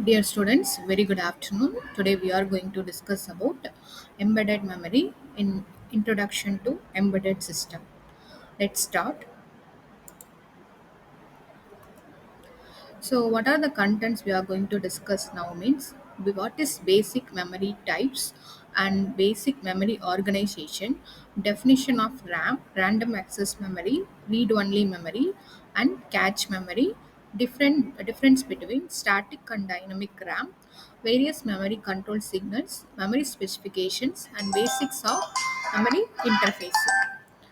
Dear students, very good afternoon. Today we are going to discuss about embedded memory in Introduction to Embedded System. Let's start. So, what are the contents we are going to discuss now means what is basic memory types and basic memory organization, definition of RAM, random access memory, read-only memory, and cache memory, difference between static and dynamic RAM, various memory control signals, memory specifications, and basics of memory interface.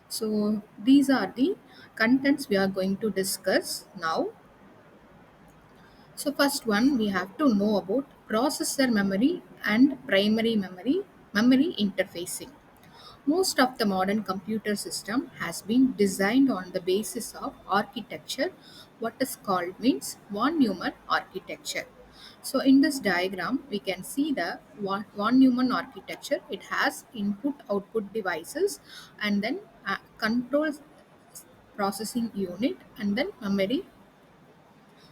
So, these are the contents we are going to discuss now. So first one we have to know about processor memory and primary memory interfacing. Most of the modern computer system has been designed on the basis of architecture what is called means von Neumann architecture. So in this diagram we can see the von Neumann architecture. It has input output devices and then control processing unit and then memory.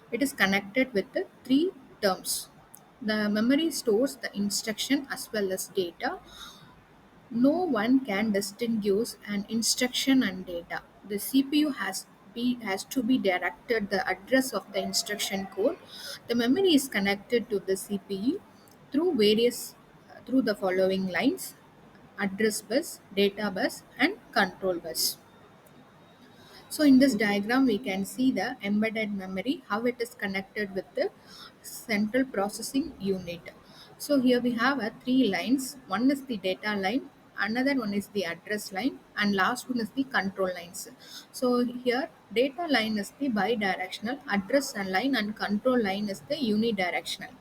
It is connected with the three terms. The memory stores the instruction as well as data. No one can distinguish an instruction and data. The CPU has to be directed the address of the instruction code. The memory is connected to the CPU through through the following lines: address bus, data bus, and control bus. So in this diagram, we can see the embedded memory, how it is connected with the central processing unit. So here we have three lines. One is the data line, another one is the address line, and last one is the control lines. So here data line is the bidirectional, address and line and control line is the unidirectional.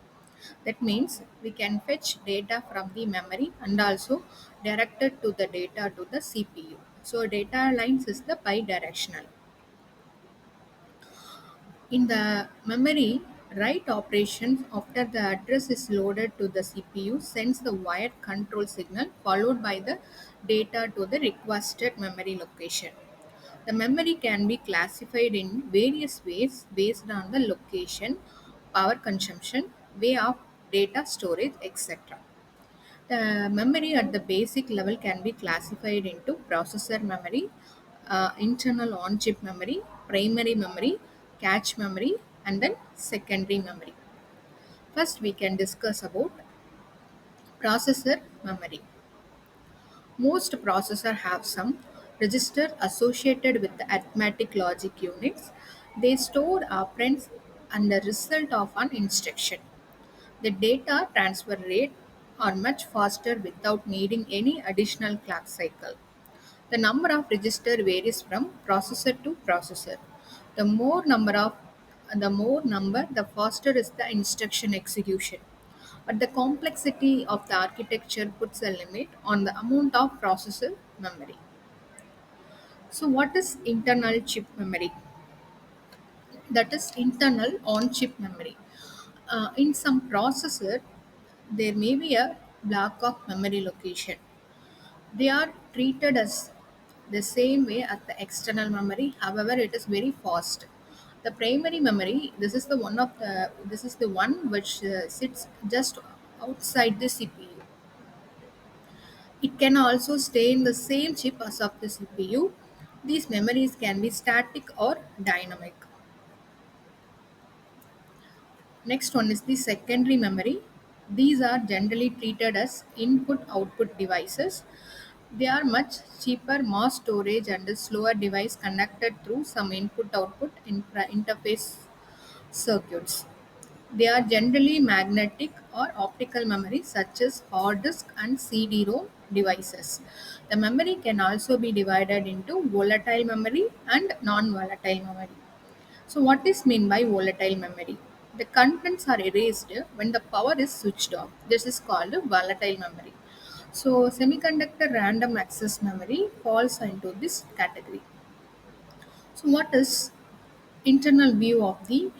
That means we can fetch data from the memory and also direct it to the data to the CPU. So data lines is the bidirectional. In the memory, write operations after the address is loaded to the CPU sends the wired control signal followed by the data to the requested memory location. The memory can be classified in various ways based on the location, power consumption, way of data storage, etc. The memory at the basic level can be classified into processor memory, internal on chip memory, primary memory, cache memory, and then secondary memory. First, we can discuss about processor memory. Most processors have some register associated with the arithmetic logic units. They store operands and the result of an instruction. The data transfer rate are much faster without needing any additional clock cycle. The number of register varies from processor to processor. The more number, the faster is the instruction execution. But the complexity of the architecture puts a limit on the amount of processor memory. So, what is internal chip memory? That is internal on chip memory. In some processor, there may be a block of memory location. They are treated as the same way as the external memory. However, it is very fast. The primary memory, this is the one which sits just outside the CPU. It can also stay in the same chip as of the CPU. These memories can be static or dynamic. Next one is the secondary memory. These are generally treated as input output devices. They are much cheaper, more storage, and a slower device connected through some input output interface circuits. They are generally magnetic or optical memory, such as hard disk and CD-ROM devices. The memory can also be divided into volatile memory and non-volatile memory. So, what is meant by volatile memory? The contents are erased when the power is switched off. This is called volatile memory. So, semiconductor random access memory falls into this category. So, what is internal view of the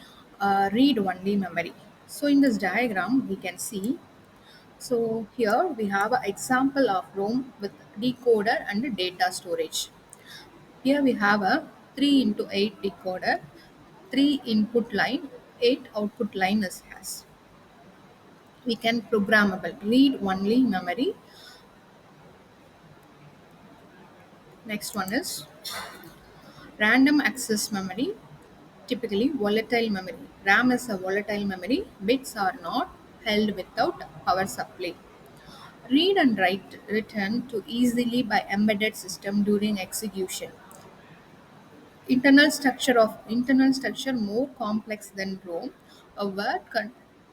read-only memory? So, in this diagram, we can see. So, here we have an example of ROM with decoder and data storage. Here we have a 3 into 8 decoder, 3 input line, 8 output line is has. We can programmable read only memory. Next one is random access memory, typically volatile memory. RAM is a volatile memory. Bits are not held without power supply. Read and write written to easily by embedded system during execution. Internal structure more complex than ROM. A word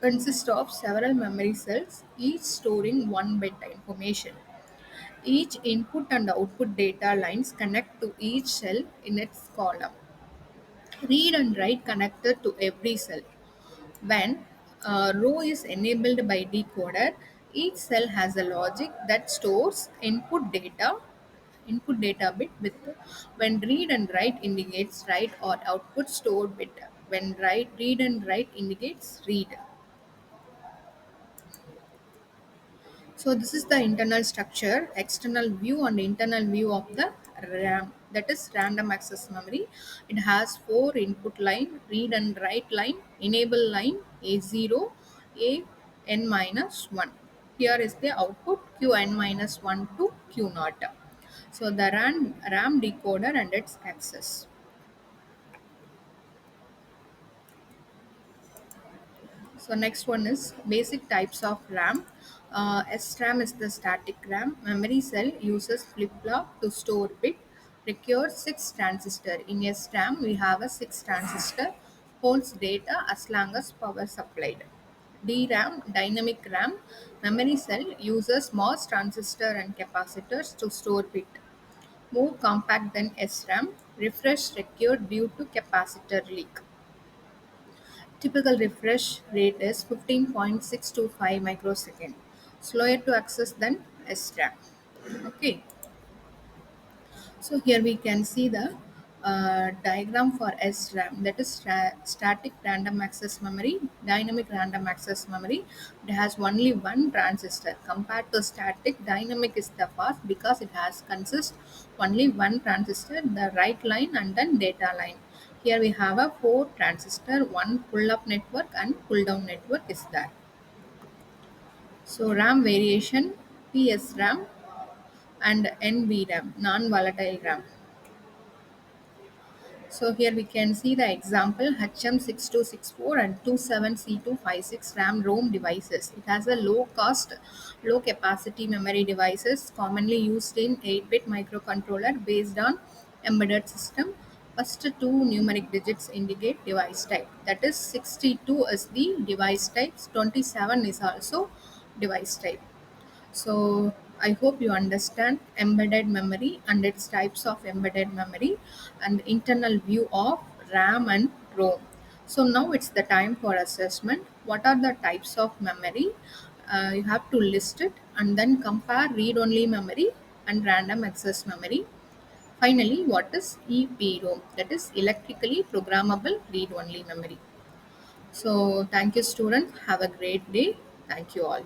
consists of several memory cells, each storing one bit information. Each input and output data lines connect to each cell in its column. Read and write connected to every cell. When a row is enabled by decoder, each cell has a logic that stores input data bit with when read and write indicates write or output stored bit. When read and write indicates read. So this is the internal structure, external view and internal view of the RAM. That is random access memory. It has four input line, read and write line, enable line, A0, A n minus 1. Here is the output Qn minus 1 to Q naught. So the RAM decoder and its access. So next one is basic types of RAM. SRAM is the static RAM. Memory cell uses flip-flop to store bit. Requires 6 transistor. In SRAM, we have a 6 transistor. Holds data as long as power supplied. DRAM, dynamic RAM. Memory cell uses MOS transistor and capacitors to store bit. More compact than SRAM. Refresh required due to capacitor leak. Typical refresh rate is 15.625 microsecond, slower to access than SRAM. Okay, so here we can see the diagram for SRAM, that is static random access memory, dynamic random access memory. It has only one transistor. Compared to static, dynamic is the fast because it has consist only one transistor, the write line and then data line. Here we have a four transistor, one pull up network and pull down network is there. So RAM variation, PSRAM and NVRAM, non-volatile RAM. So here we can see the example HM6264 and 27C256 RAM ROM devices. It has a low cost, low capacity memory devices commonly used in 8-bit microcontroller based on embedded system. First two numeric digits indicate device type. That is 62 is the device type, 27 is also device type. So I hope you understand embedded memory and its types of embedded memory and internal view of RAM and ROM. So now it's the time for assessment. What are the types of memory? You have to list it and then compare read-only memory and random access memory. Finally, what is EPROM? That is electrically programmable read-only memory. So thank you students. Have a great day. Thank you all.